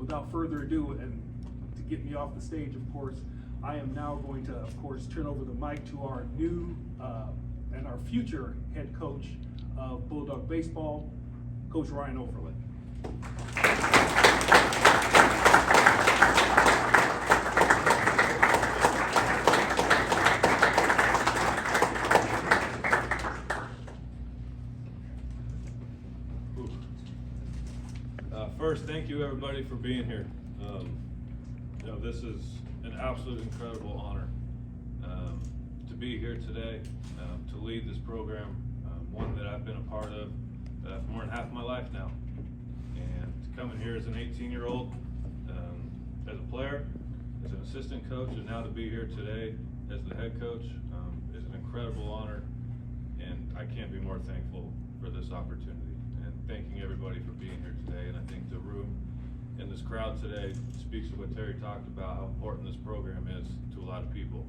without further ado, and to get me off the stage, of course, I am now going to, of course, turn over the mic to our new and our future head coach of Bulldog Baseball, Coach Ryan Overland. First, thank you everybody for being here. This is an absolute incredible honor to be here today, to lead this program, one that I've been a part of for more than half my life now. And to come in here as an 18-year-old, as a player, as an assistant coach, and now to be here today as the head coach is an incredible honor, and I can't be more thankful for this opportunity. And thanking everybody for being here today. And I think the room and this crowd today speaks to what Terry talked about, how important this program is to a lot of people,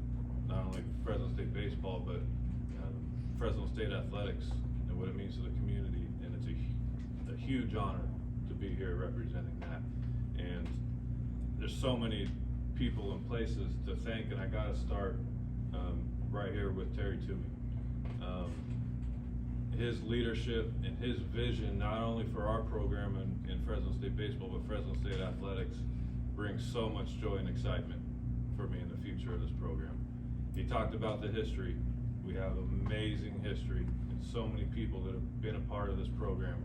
not only Fresno State baseball, but Fresno State athletics and what it means to the community. And it's a huge honor to be here representing that. And there's so many people and places to thank, and I gotta start right here with Terry Toomey. His leadership and his vision, not only for our program in Fresno State baseball, but Fresno State athletics, brings so much joy and excitement for me in the future of this program. He talked about the history. We have amazing history and so many people that have been a part of this program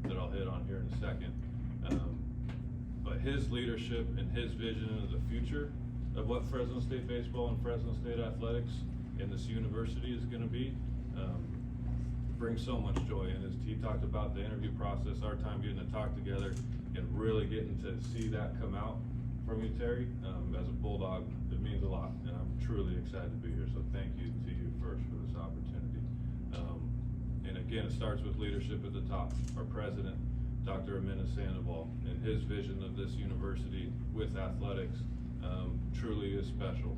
that I'll hit on here in a second. But his leadership and his vision into the future of what Fresno State baseball and Fresno State athletics in this university is going to be brings so much joy. And he talked about the interview process, our time getting to talk together and really getting to see that come out from you, Terry. As a Bulldog, it means a lot, and I'm truly excited to be here. So thank you to you first for this opportunity. And again, it starts with leadership at the top. Our president, Dr. Amina Sandoval, and his vision of this university with athletics truly is special.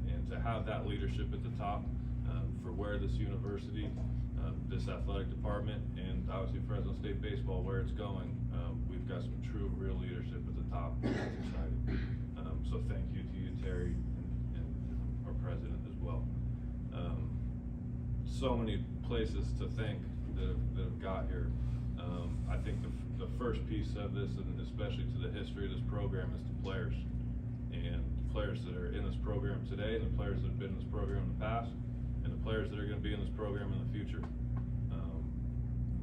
And to have that leadership at the top for where this university, this athletic department, and obviously Fresno State baseball, where it's going, we've got some true, real leadership at the top. That's exciting. So thank you to you, Terry, and our president as well. So many places to thank that have got here. I think the first piece of this, and especially to the history of this program, is the players. And the players that are in this program today, and the players that have been in this program in the past, and the players that are going to be in this program in the future.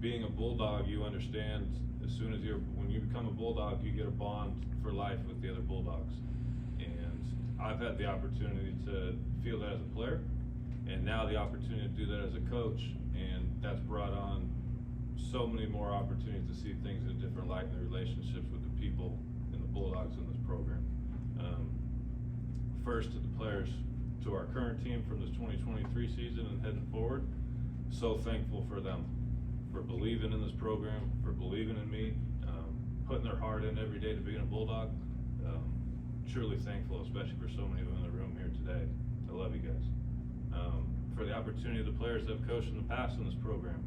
Being a Bulldog, you understand when you become a Bulldog, you get a bond for life with the other Bulldogs. And I've had the opportunity to feel that as a player, and now the opportunity to do that as a coach, and that's brought on so many more opportunities to see things in a different light in the relationships with the people and the Bulldogs in this program. First to the players, to our current team from this 2023 season and heading forward, so thankful for them, for believing in this program, for believing in me, putting their heart in every day to being a Bulldog. Truly thankful, especially for so many of them in the room here today. I love you guys. For the opportunity of the players that have coached in the past in this program.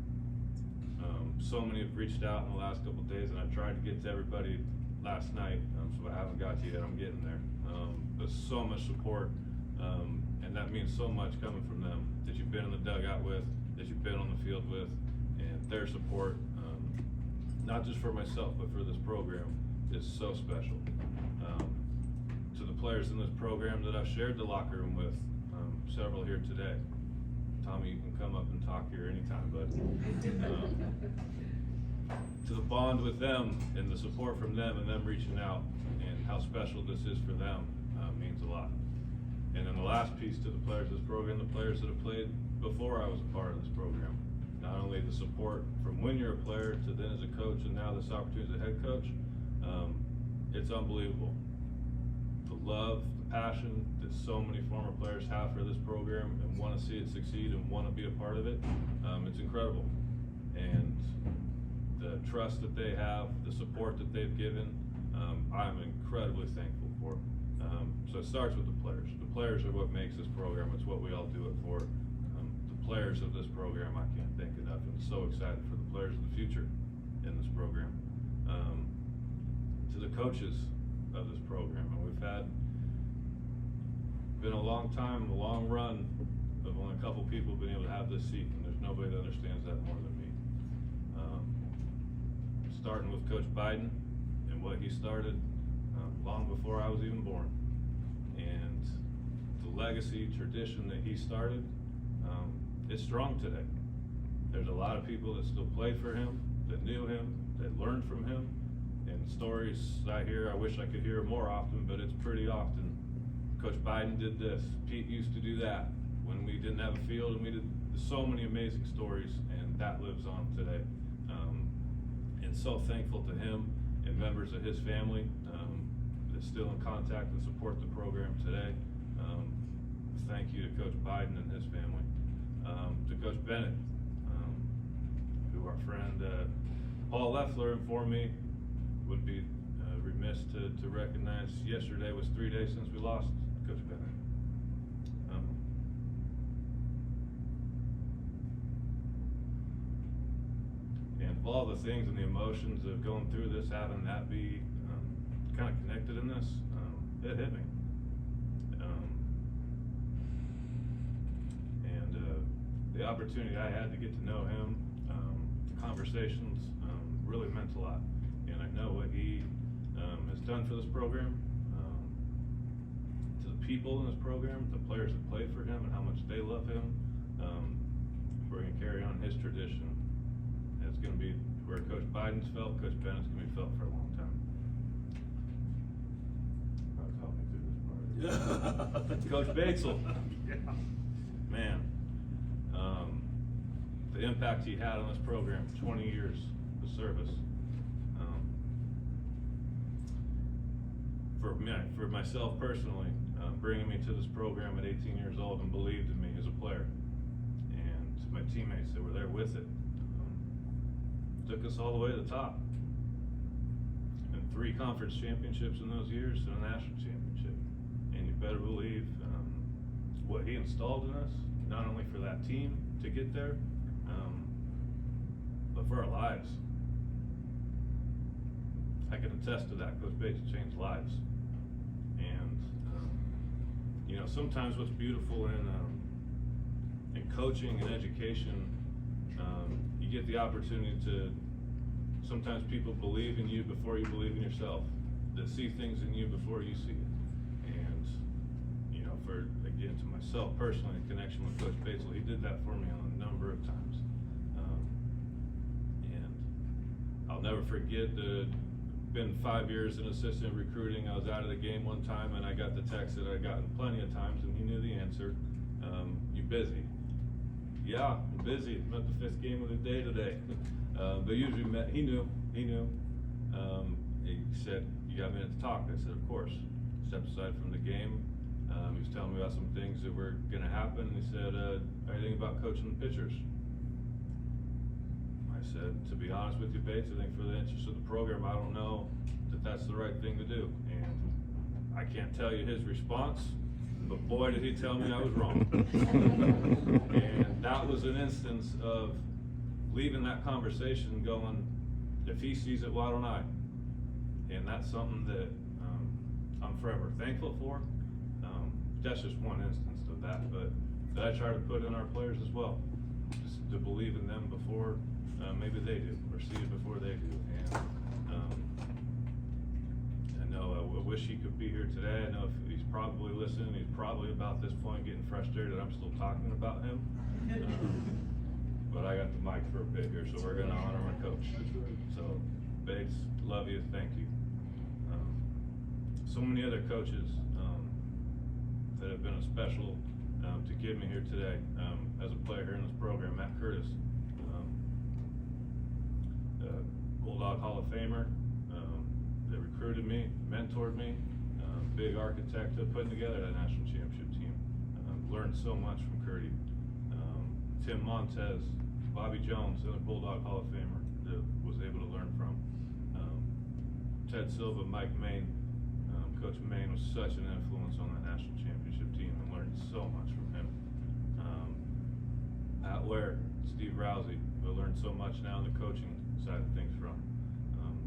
So many have reached out in the last couple of days, and I've tried to get to everybody last night, so I haven't got to you yet. I'm getting there. There's so much support, and that means so much coming from them, that you've been in the dugout with, that you've been on the field with, and their support, not just for myself, but for this program, is so special. To the players in this program that I've shared the locker room with, several here today. Tommy, you can come up and talk here anytime, but to the bond with them and the support from them and them reaching out and how special this is for them means a lot. And then the last piece to the players of this program, the players that have played before I was a part of this program. Not only the support from when you're a player to then as a coach and now this opportunity as a head coach, it's unbelievable. The love, the passion that so many former players have for this program and want to see it succeed and want to be a part of it, it's incredible. And the trust that they have, the support that they've given, I'm incredibly thankful for. So it starts with the players. The players are what makes this program. It's what we all do it for. The players of this program, I can't thank enough. I'm so excited for the players of the future in this program. To to the coaches of this program. And we've been a long time, a long run of only a couple people being able to have this seat, and there's nobody that understands that more than me. Starting with Coach Biden and what he started long before I was even born. And the legacy, tradition that he started, it's strong today. There's a lot of people that still play for him, that knew him, that learned from him. And stories I hear, I wish I could hear more often, but it's pretty often. Coach Biden did this, Pete used to do that when we didn't have a field, and we did so many amazing stories, and that lives on today. And so thankful to him and members of his family that's still in contact and support the program today. Thank you to Coach Biden and his family. To Coach Bennett, who our friend Paul Leffler informed me would be remiss to recognize. Yesterday was 3 days since we lost Coach Bennett. And of all the things and the emotions of going through this, having that be kind of connected in this, it hit me. The opportunity I had to get to know him, conversations, really meant a lot. And I know what he has done for this program, to the people in this program, the players that play for him and how much they love him. We're going to carry on his tradition. It's going to be where Coach Biden's felt, Coach Bennett's going to be felt for a long time. Help me through this part. Coach Batesel. Yeah. Man, the impact he had on this program, 20 years of service. For myself personally, bringing me to this program at 18 years old and believed in me as a player, and to my teammates that were there with it, took us all the way to the top. And 3 conference championships in those years and a national championship. And you better believe what he installed in us, not only for that team to get there, but for our lives. I can attest to that. Coach Bates changed lives. And you know, sometimes what's beautiful in coaching and education, you get the opportunity to, sometimes people believe in you before you believe in yourself. They see things in you before you see it. And you know, again, to myself personally, in connection with Coach Batesel, he did that for me on a number of times. And I'll never forget been 5 years in assistant recruiting. I was out of the game one time and I got the text that I'd gotten plenty of times, and he knew the answer. You busy? Yeah, I'm busy. I'm at the 5th game of the day today. But usually he knew. He said, you got a minute to talk? I said, of course. Stepped aside from the game. He was telling me about some things that were gonna happen, and he said, anything about coaching the pitchers? I said, to be honest with you, Bates, I think for the interest of the program, I don't know that that's the right thing to do. And I can't tell you his response, but boy, did he tell me I was wrong. And that was an instance of leaving that conversation going, if he sees it, why don't I? And that's something that I'm forever thankful for. That's just one instance of that, but that I try to put in our players as well, just to believe in them before maybe they do, or see it before they do. And I know I wish he could be here today. I know if he's probably listening, he's probably about this point getting frustrated I'm still talking about him. But I got the mic for a bit here, so we're gonna honor my coach. So, Bates, love you, thank you. So many other coaches that have been a special to get me here today as a player here in this program. Matt Curtis, Bulldog Hall of Famer, that recruited me, mentored me, big architect of putting together that national championship team. Learned so much from Curdy. Tim Montez, Bobby Jones, another Bulldog Hall of Famer that was able to learn from. Ted Silva, Mike Main. Coach Main was such an influence on that national championship team, and learned so much from him. Pat Ware, Steve Rousey, who learned so much now in the coaching side of things from,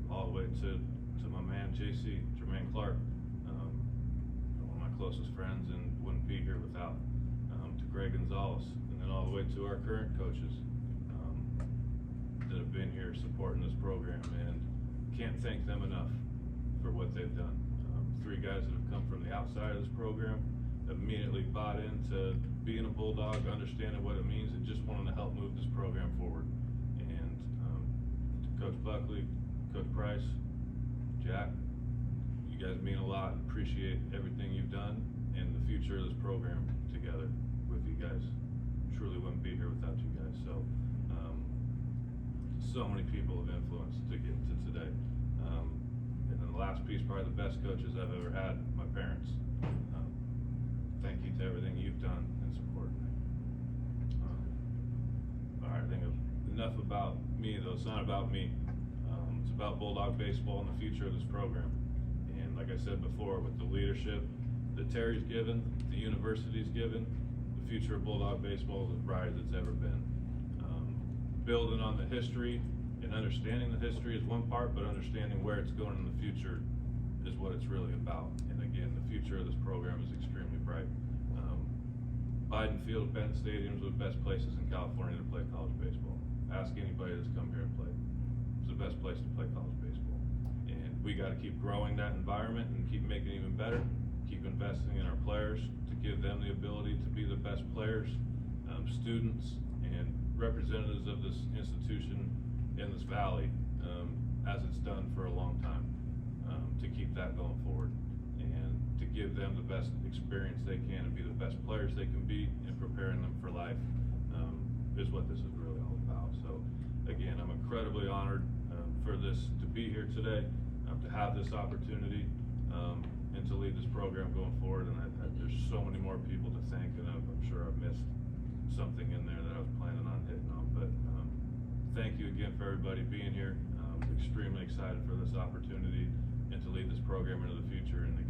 all the way to to my man JC, Jermaine Clark, one of my closest friends and wouldn't be here without, to Greg Gonzalez, and then all the way to our current coaches that have been here supporting this program, and can't thank them enough for what they've done. 3 guys that have come from the outside of this program, immediately bought into being a Bulldog, understanding what it means, and just wanting to help move this program forward. And Coach Buckley, Coach Price, Jack, you guys mean a lot. Appreciate everything you've done and the future of this program together with you guys. Truly wouldn't be here without you guys. So many people have influenced to get to today. And then the last piece, probably the best coaches I've ever had, my parents. Thank you to everything you've done and supported me. All right, I think enough about me, though. It's not about me. It's about Bulldog baseball and the future of this program. And like I said before, with the leadership that Terry's given, the university's given, the future of Bulldog baseball is as bright as it's ever been. Building on the history and understanding the history is one part, but understanding where it's going in the future is what it's really about. And again, the future of this program is extremely bright. Biden Field, Bennett Stadiums are the best places in California to play college baseball. Ask anybody that's come here and played. It's the best place to play college baseball. And we gotta keep growing that environment and keep making it even better, keep investing in our players to give them the ability to be the best players, students, and representatives of this institution in this valley, as it's done for a long time, to keep that going forward and to give them the best experience they can and be the best players they can be and preparing them for life, is what this is really all about. So again, I'm incredibly honored for this, to be here today, to have this opportunity, and to lead this program going forward. And there's so many more people to thank, and I'm sure I've missed something in there that I was planning on hitting on, but thank you again for everybody being here. Extremely excited for this opportunity and to lead this program into the future. And again,